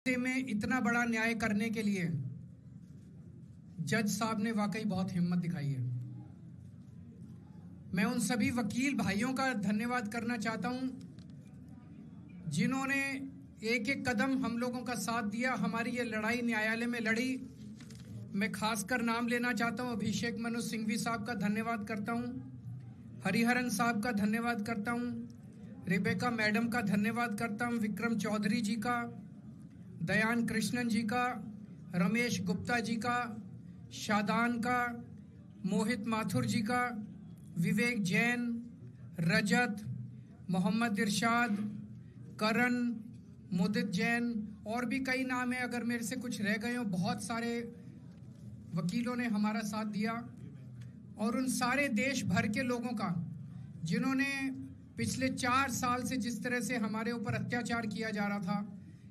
में इतना बड़ा न्याय करने के लिए जज साहब ने वाकई बहुत हिम्मत दिखाई है। मैं उन सभी वकील भाइयों का धन्यवाद करना चाहता हूं जिन्होंने एक एक कदम हम लोगों का साथ दिया, हमारी ये लड़ाई न्यायालय में लड़ी। मैं खासकर नाम लेना चाहता हूं, अभिषेक मनु सिंघवी साहब का धन्यवाद करता हूं, हरिहरन साहब का धन्यवाद करता हूं, रेबेका मैडम का धन्यवाद करता हूं, विक्रम चौधरी जी का, दयान कृष्णन जी का, रमेश गुप्ता जी का, शादान का, मोहित माथुर जी का, विवेक जैन, रजत, मोहम्मद इरशाद, करण, मुदित जैन और भी कई नाम है, अगर मेरे से कुछ रह गए हो। बहुत सारे वकीलों ने हमारा साथ दिया और उन सारे देश भर के लोगों का जिन्होंने पिछले 4 साल से जिस तरह से हमारे ऊपर अत्याचार किया जा रहा था,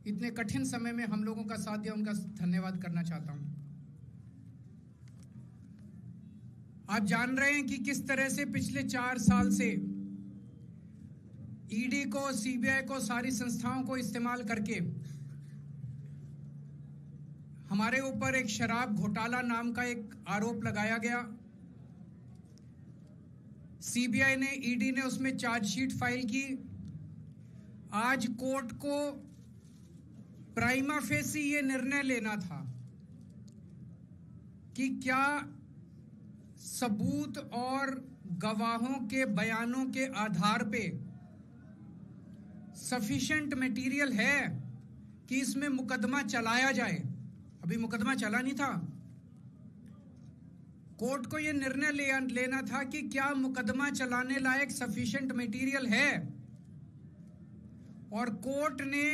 इतने कठिन समय में हम लोगों का साथ दिया, उनका धन्यवाद करना चाहता हूं। आप जान रहे हैं कि किस तरह से पिछले 4 साल से ईडी को, सीबीआई को, सारी संस्थाओं को इस्तेमाल करके हमारे ऊपर एक शराब घोटाला नाम का एक आरोप लगाया गया। सीबीआई ने, ईडी ने उसमें चार्जशीट फाइल की। आज कोर्ट को प्राइमा फेसी ये निर्णय लेना था कि क्या सबूत और गवाहों के बयानों के आधार पे सफिशिएंट मटेरियल है कि इसमें मुकदमा चलाया जाए। अभी मुकदमा चला नहीं था। कोर्ट को यह निर्णय लेना था कि क्या मुकदमा चलाने लायक सफिशिएंट मटेरियल है, और कोर्ट ने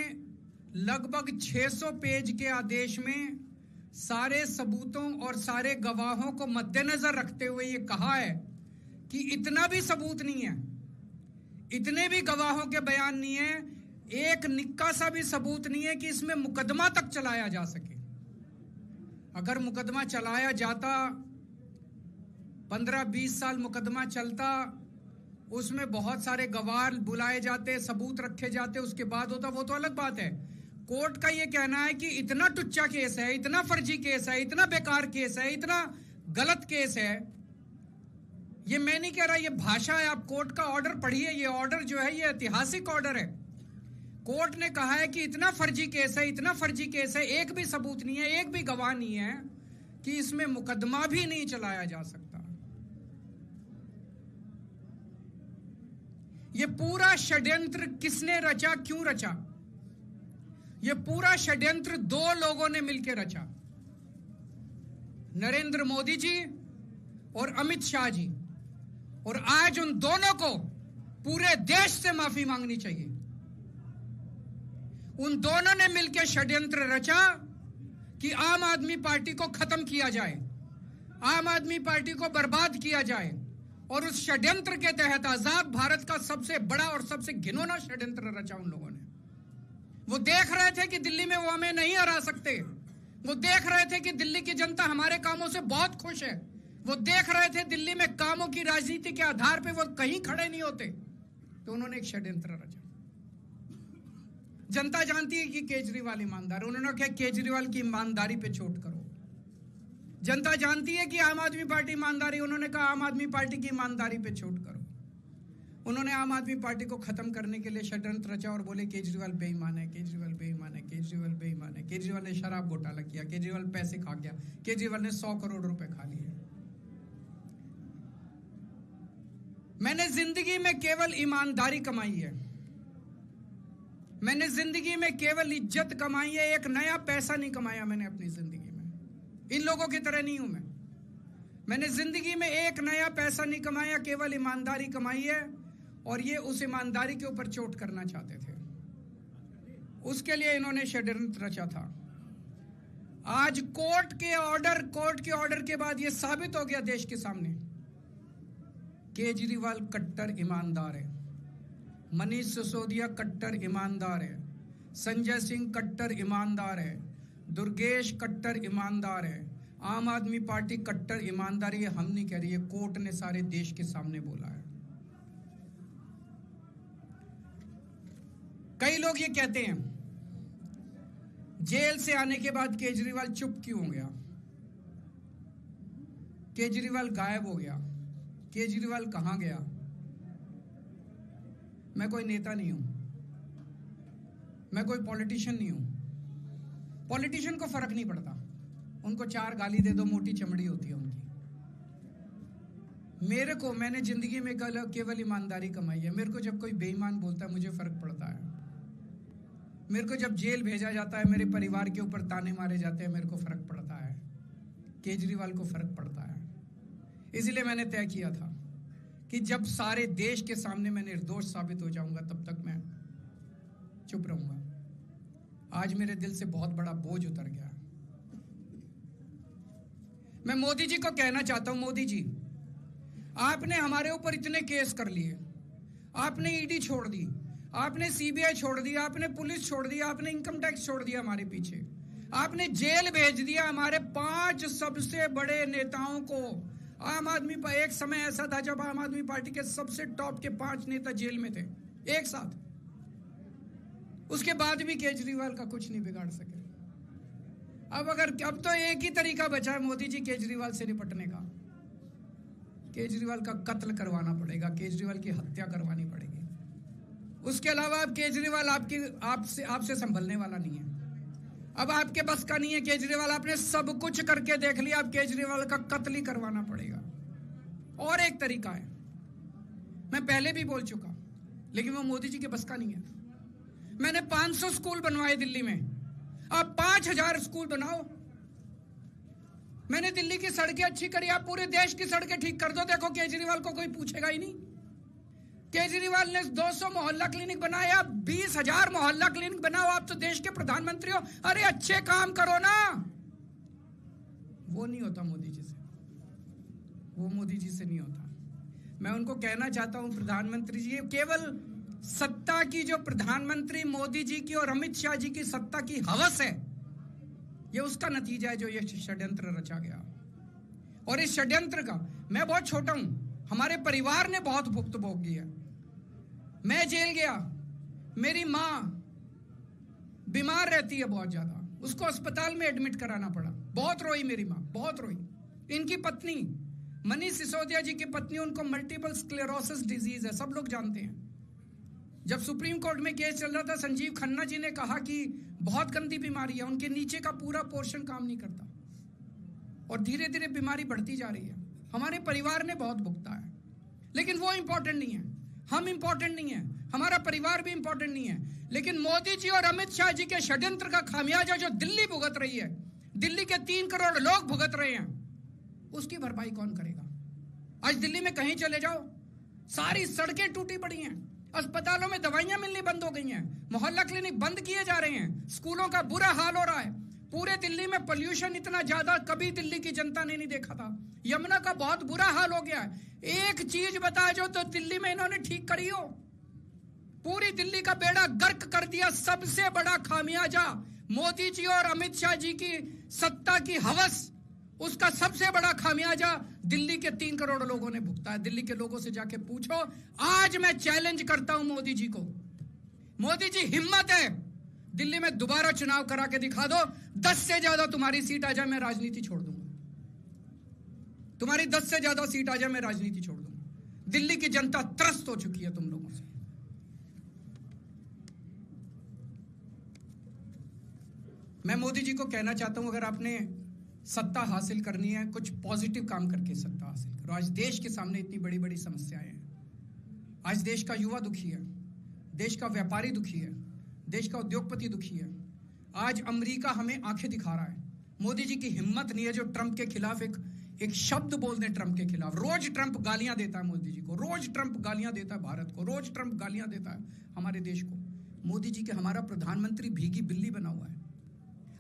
लगभग 600 पेज के आदेश में सारे सबूतों और सारे गवाहों को मद्देनजर रखते हुए यह कहा है कि इतना भी सबूत नहीं है, इतने भी गवाहों के बयान नहीं है, एक निक्का सा भी सबूत नहीं है कि इसमें मुकदमा तक चलाया जा सके। अगर मुकदमा चलाया जाता, 15-20 साल मुकदमा चलता, उसमें बहुत सारे गवाह बुलाए जाते, सबूत रखे जाते, उसके बाद होता, वो तो अलग बात है। कोर्ट का यह कहना है कि इतना टुच्चा केस है, इतना फर्जी केस है, इतना बेकार केस है, इतना गलत केस है। ये मैं नहीं कह रहा, ये भाषा है। आप कोर्ट का ऑर्डर पढ़िए। ये ऑर्डर जो है ये ऐतिहासिक ऑर्डर है। कोर्ट ने कहा है कि इतना फर्जी केस है, इतना फर्जी केस है, एक भी सबूत नहीं है, एक भी गवाह नहीं है कि इसमें मुकदमा भी नहीं चलाया जा सकता। ये पूरा षड्यंत्र किसने रचा, क्यों रचा? ये पूरा षड्यंत्र 2 लोगों ने मिलकर रचा, नरेंद्र मोदी जी और अमित शाह जी। और आज उन दोनों को पूरे देश से माफी मांगनी चाहिए। उन दोनों ने मिलकर षड्यंत्र रचा कि आम आदमी पार्टी को खत्म किया जाए, आम आदमी पार्टी को बर्बाद किया जाए। और उस षड्यंत्र के तहत आजाद भारत का सबसे बड़ा और सबसे घिनौना षड्यंत्र रचा उन लोगों ने। वो देख रहे थे कि दिल्ली में वो हमें नहीं हरा सकते। वो देख रहे थे कि दिल्ली की जनता हमारे कामों से बहुत खुश है। वो देख रहे थे दिल्ली में कामों की राजनीति के आधार पे वो कहीं खड़े नहीं होते। तो उन्होंने एक षड्यंत्र रचा। जनता जानती है कि केजरीवाल ईमानदार, उन्होंने कहा केजरीवाल की ईमानदारी पे चोट करो। जनता जानती है कि आम आदमी पार्टी ईमानदारी, उन्होंने कहा आम आदमी पार्टी की ईमानदारी पे चोट करो। उन्होंने आम आदमी पार्टी को खत्म करने के लिए षड्यंत्र रचा और बोले केजरीवाल बेईमान है, केजरीवाल बेईमान है, केजरीवाल बेईमान है, केजरीवाल ने शराब घोटाला किया, केजरीवाल पैसे खा गया, केजरीवाल ने 100 करोड़ रुपए खा लिए। मैंने जिंदगी में केवल ईमानदारी कमाई है, मैंने जिंदगी में केवल इज्जत कमाई है, एक नया पैसा नहीं कमाया मैंने अपनी जिंदगी में। इन लोगों की तरह नहीं हूं मैं। मैंने जिंदगी में एक नया पैसा नहीं कमाया, केवल ईमानदारी कमाई है। और ये उस ईमानदारी के ऊपर चोट करना चाहते थे, उसके लिए इन्होंने षड्यंत्र रचा था। आज कोर्ट के ऑर्डर के बाद यह साबित हो गया देश के सामने, केजरीवाल कट्टर ईमानदार है, मनीष सिसोदिया कट्टर ईमानदार है, संजय सिंह कट्टर ईमानदार है, दुर्गेश कट्टर ईमानदार है, आम आदमी पार्टी कट्टर ईमानदारी है। हम नहीं कह रही है, कोर्ट ने सारे देश के सामने बोला है। कई लोग ये कहते हैं जेल से आने के बाद केजरीवाल चुप क्यों हो गया? केजरीवाल गायब हो गया। केजरीवाल कहां गया? मैं कोई नेता नहीं हूं, मैं कोई पॉलिटिशियन नहीं हूं। पॉलिटिशियन को फर्क नहीं पड़ता, उनको 4 गाली दे दो, मोटी चमड़ी होती है उनकी। मैंने जिंदगी में केवल ईमानदारी कमाई है। मेरे को जब कोई बेईमान बोलता है मुझे फर्क पड़ता है। मेरे को जब जेल भेजा जाता है, मेरे परिवार के ऊपर ताने मारे जाते हैं, मेरे को फर्क पड़ता है। केजरीवाल को फर्क पड़ता है। इसलिए मैंने तय किया था कि जब सारे देश के सामने मैं निर्दोष साबित हो जाऊंगा तब तक मैं चुप रहूंगा। आज मेरे दिल से बहुत बड़ा बोझ उतर गया। मैं मोदी जी को कहना चाहता हूं, मोदी जी, आपने हमारे ऊपर इतने केस कर लिए, आपने ईडी छोड़ दी, आपने सीबीआई छोड़ दी, आपने पुलिस छोड़ दी, आपने इनकम टैक्स छोड़ दिया हमारे पीछे, आपने जेल भेज दिया हमारे 5 सबसे बड़े नेताओं को। आम आदमी पर एक समय ऐसा था जब आम आदमी पार्टी के सबसे टॉप के 5 नेता जेल में थे एक साथ। उसके बाद भी केजरीवाल का कुछ नहीं बिगाड़ सके। अब तो एक ही तरीका बचा है मोदी जी केजरीवाल से निपटने का। केजरीवाल का कत्ल करवाना पड़ेगा, केजरीवाल की हत्या करवानी पड़ेगी। उसके अलावा अब केजरीवाल आपसे संभलने वाला नहीं है। अब आपके बस का नहीं है केजरीवाल, आपने सब कुछ करके देख लिया, अब केजरीवाल का कत्ल ही करवाना पड़ेगा। और एक तरीका है, मैं पहले भी बोल चुका, लेकिन वो मोदी जी के बस का नहीं है। मैंने 500 स्कूल बनवाए दिल्ली में, आप 5000 स्कूल बनाओ। मैंने दिल्ली की सड़कें अच्छी करी, आप पूरे देश की सड़कें ठीक कर दो, देखो केजरीवाल को कोई पूछेगा ही नहीं। केजरीवाल ने 200 मोहल्ला क्लिनिक बनाए, आप 20,000 मोहल्ला क्लिनिक बनाओ। आप तो देश के प्रधानमंत्री हो, अरे अच्छे काम करो ना। वो नहीं होता मोदी जी से, वो मोदी जी से नहीं होता। मैं उनको कहना चाहता हूं, प्रधानमंत्री जी, केवल सत्ता की जो प्रधानमंत्री मोदी जी की और अमित शाह जी की सत्ता की हवस है, ये उसका नतीजा है जो ये षड्यंत्र रचा गया। और इस षड्यंत्र का मैं बहुत छोटा हूं, हमारे परिवार ने बहुत भुगत भोगी है। मैं जेल गया, मेरी मां बीमार रहती है बहुत ज्यादा, उसको अस्पताल में एडमिट कराना पड़ा, बहुत रोई मेरी मां, बहुत रोई। इनकी पत्नी मनीष सिसोदिया जी की पत्नी, उनको मल्टीपल स्क्लेरोसिस डिजीज है, सब लोग जानते हैं। जब सुप्रीम कोर्ट में केस चल रहा था, संजीव खन्ना जी ने कहा कि बहुत गंदी बीमारी है, उनके नीचे का पूरा पोर्शन काम नहीं करता और धीरे धीरे बीमारी बढ़ती जा रही है। हमारे परिवार ने बहुत भुगता है, लेकिन वो इंपॉर्टेंट नहीं है, हम इंपॉर्टेंट नहीं है, हमारा परिवार भी इंपॉर्टेंट नहीं है। लेकिन मोदी जी और अमित शाह जी के षड्यंत्र का खामियाजा जो दिल्ली भुगत रही है, दिल्ली के 3 करोड़ लोग भुगत रहे हैं, उसकी भरपाई कौन करेगा? आज दिल्ली में कहीं चले जाओ, सारी सड़कें टूटी पड़ी हैं, अस्पतालों में दवाइयां मिलनी बंद हो गई हैं, मोहल्ला क्लिनिक बंद किए जा रहे हैं, स्कूलों का बुरा हाल हो रहा है। पूरे दिल्ली में पोल्यूशन इतना ज्यादा कभी दिल्ली की जनता ने नहीं देखा था। यमुना का बहुत बुरा हाल हो गया है। एक चीज बता जो तो दिल्ली में इन्होंने ठीक करी हो, पूरी दिल्ली का बेड़ा गर्क कर दिया। सबसे बड़ा खामियाजा मोदी जी और अमित शाह जी की सत्ता की हवस, उसका सबसे बड़ा खामियाजा दिल्ली के 3 करोड़ लोगों ने भुगता है। दिल्ली के लोगों से जाके पूछो। आज मैं चैलेंज करता हूं मोदी जी को, मोदी जी हिम्मत है दिल्ली में दोबारा चुनाव करा के दिखा दो, 10 से ज्यादा तुम्हारी सीट आ जाए, मैं राजनीति छोड़ दूंगा। तुम्हारी 10 से ज्यादा सीट आ जाए, मैं राजनीति छोड़ दूंगा। दिल्ली की जनता त्रस्त हो चुकी है तुम लोगों से। मैं मोदी जी को कहना चाहता हूं, अगर आपने सत्ता हासिल करनी है, कुछ पॉजिटिव काम करके सत्ता हासिल करो। आज देश के सामने इतनी बड़ी बड़ी समस्याएं हैं। आज देश का युवा दुखी है, देश का व्यापारी दुखी है, देश का उद्योगपति दुखी है। आज अमेरिका हमें आंखें दिखा रहा है। मोदी जी की हिम्मत नहीं है जो ट्रंप के खिलाफ एक शब्द बोल दें। ट्रंप के खिलाफ रोज ट्रंप गालियां देता है मोदी जी को, रोज ट्रंप गालियां देता है भारत को, रोज ट्रंप गालियां देता है हमारे देश को। मोदी जी के हमारा प्रधानमंत्री भीगी बिल्ली बना हुआ है।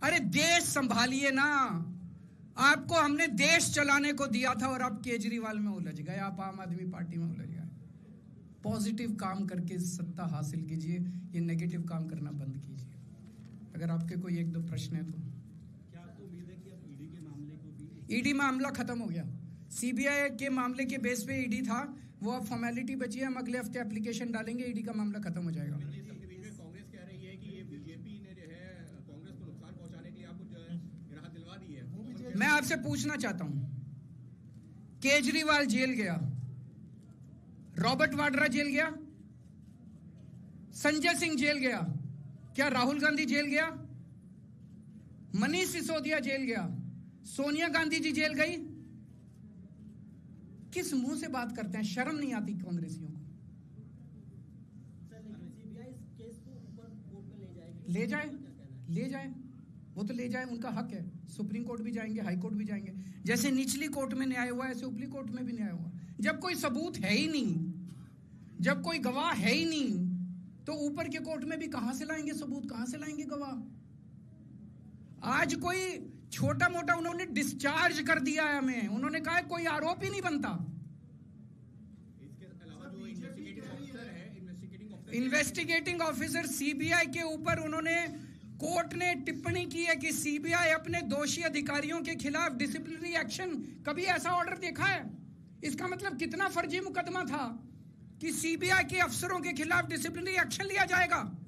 अरे देश संभालिए ना, आपको हमने देश चलाने को दिया था और आप केजरीवाल में उलझ गए, आप आम आदमी पार्टी में उलझ गए। पॉजिटिव काम करके सत्ता हासिल कीजिए, ये नेगेटिव काम करना बंद कीजिए। अगर आपके कोई 1-2 प्रश्न है तो। क्या आपको उम्मीद है कि अब ईडी के मामले को भी? ईडी मामला खत्म हो गया। सीबीआई के मामले के बेस पे ईडी था, वो अब फॉर्मेलिटी बची है। हम अगले हफ्ते एप्लीकेशन डालेंगे, ईडी का मामला खत्म हो जाएगा। कांग्रेस कह रही है कि ये बीजेपी ने जो है कांग्रेस को नुकसान से पूछना चाहता हूं, केजरीवाल जेल गया, रॉबर्ट वाड्रा जेल गया, संजय सिंह जेल गया, क्या राहुल गांधी जेल गया? मनीष सिसोदिया जेल गया, सोनिया गांधी जी जेल गई? किस मुंह से बात करते हैं? शर्म नहीं आती कांग्रेसियों को? ले जाए, ले जाए, वो तो ले जाए, उनका हक है। सुप्रीम कोर्ट भी जाएंगे, हाई कोर्ट भी जाएंगे। जैसे निचली कोर्ट में न्याय हुआ, ऐसे ऊपरी कोर्ट में भी न्याय हुआ। जब कोई सबूत है ही नहीं, जब कोई गवाह है ही नहीं, तो ऊपर के कोर्ट में भी कहां से लाएंगे सबूत, कहां से लाएंगे गवाह? आज कोई छोटा मोटा उन्होंने डिस्चार्ज कर दिया है हमें, उन्होंने कहा है कोई आरोप ही नहीं बनता। इन्वेस्टिगेटिंग ऑफिसर सीबीआई के ऊपर उन्होंने, कोर्ट ने टिप्पणी की है कि सीबीआई अपने दोषी अधिकारियों के खिलाफ डिसिप्लिनरी एक्शन, कभी ऐसा ऑर्डर देखा है? इसका मतलब कितना फर्जी मुकदमा था कि सीबीआई के अफसरों के खिलाफ डिसिप्लिनरी एक्शन लिया जाएगा।